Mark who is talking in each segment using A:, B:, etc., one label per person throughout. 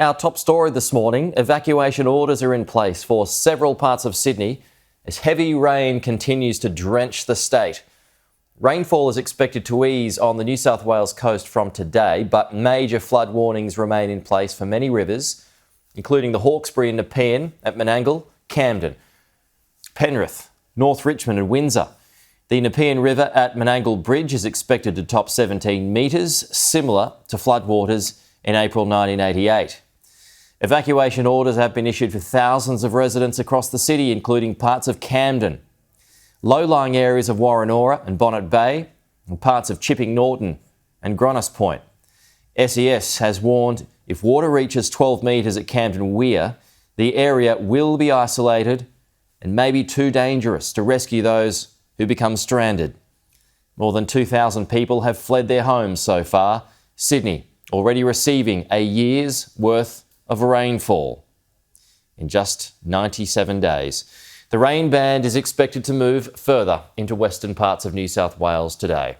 A: Our top story this morning, evacuation orders are in place for several parts of Sydney as heavy rain continues to drench the state. Rainfall is expected to ease on the New South Wales coast from today, but major flood warnings remain in place for many rivers, including the Hawkesbury and Nepean at Menangle, Camden, Penrith, North Richmond and Windsor. The Nepean River at Menangle Bridge is expected to top 17 metres, similar to floodwaters in April 1988. Evacuation orders have been issued for thousands of residents across the city, including parts of Camden, low-lying areas of Woronora and Bonnet Bay, and parts of Chipping Norton and Gronos Point. SES has warned if water reaches 12 metres at Camden Weir, the area will be isolated and may be too dangerous to rescue those who become stranded. More than 2,000 people have fled their homes so far. Sydney already receiving a year's worth of rainfall in just 97 days. The rain band is expected to move further into western parts of New South Wales today.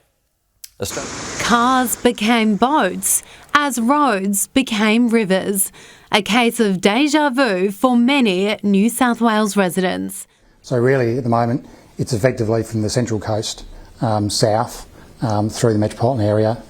B: Cars became boats as roads became rivers. A case of deja vu for many New South Wales residents.
C: So really at the moment it's effectively from the Central Coast south through the metropolitan area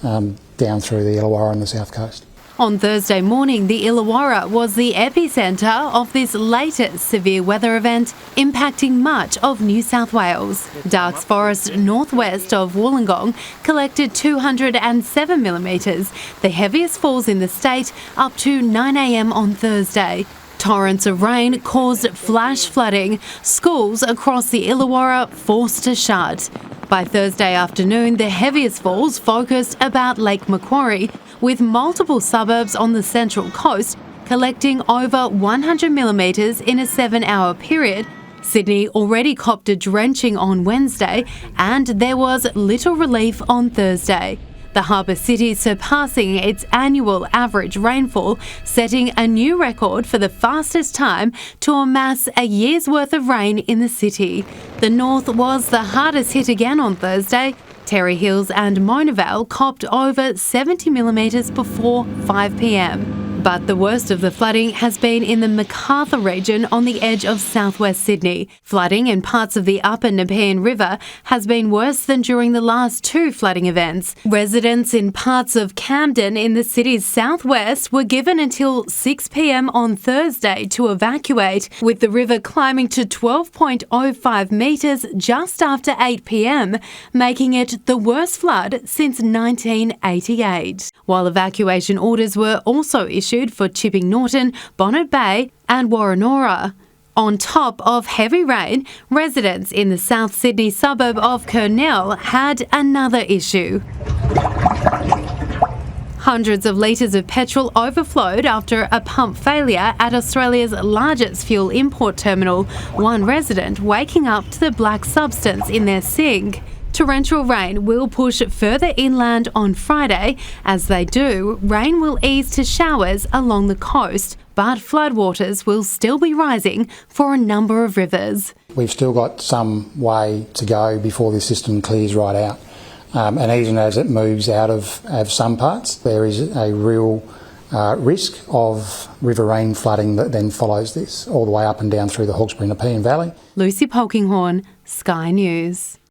C: down through the Illawarra and the South Coast.
B: On Thursday morning, the Illawarra was the epicentre of this latest severe weather event impacting much of New South Wales. Darks Forest northwest of Wollongong collected 207 millimetres, the heaviest falls in the state, up to 9 a.m. on Thursday. Torrents of rain caused flash flooding, schools across the Illawarra forced to shut. By Thursday afternoon, the heaviest falls focused about Lake Macquarie, with multiple suburbs on the Central Coast collecting over 100 millimetres in a 7-hour period. Sydney already copped a drenching on Wednesday, and there was little relief on Thursday. The harbour city surpassing its annual average rainfall, setting a new record for the fastest time to amass a year's worth of rain in the city. The north was the hardest hit again on Thursday. Terry Hills and Mona Vale copped over 70 millimetres before 5 p.m. But the worst of the flooding has been in the Macarthur region on the edge of southwest Sydney. Flooding in parts of the upper Nepean River has been worse than during the last two flooding events. Residents in parts of Camden in the city's southwest were given until 6 p.m. on Thursday to evacuate, with the river climbing to 12.05 metres just after 8 p.m, making it the worst flood since 1988. While evacuation orders were also issued for Chipping Norton, Bonnet Bay and Woronora. On top of heavy rain, residents in the South Sydney suburb of Cornell had another issue. Hundreds of litres of petrol overflowed after a pump failure at Australia's largest fuel import terminal, one resident waking up to the black substance in their sink. Torrential rain will push further inland on Friday. As they do, rain will ease to showers along the coast, but floodwaters will still be rising for a number of rivers.
C: We've still got some way to go before the system clears right out. And even as it moves out of some parts, there is a real risk of river rain flooding that then follows this all the way up and down through the Hawkesbury and Nepean Valley.
B: Lucy Polkinghorne, Sky News.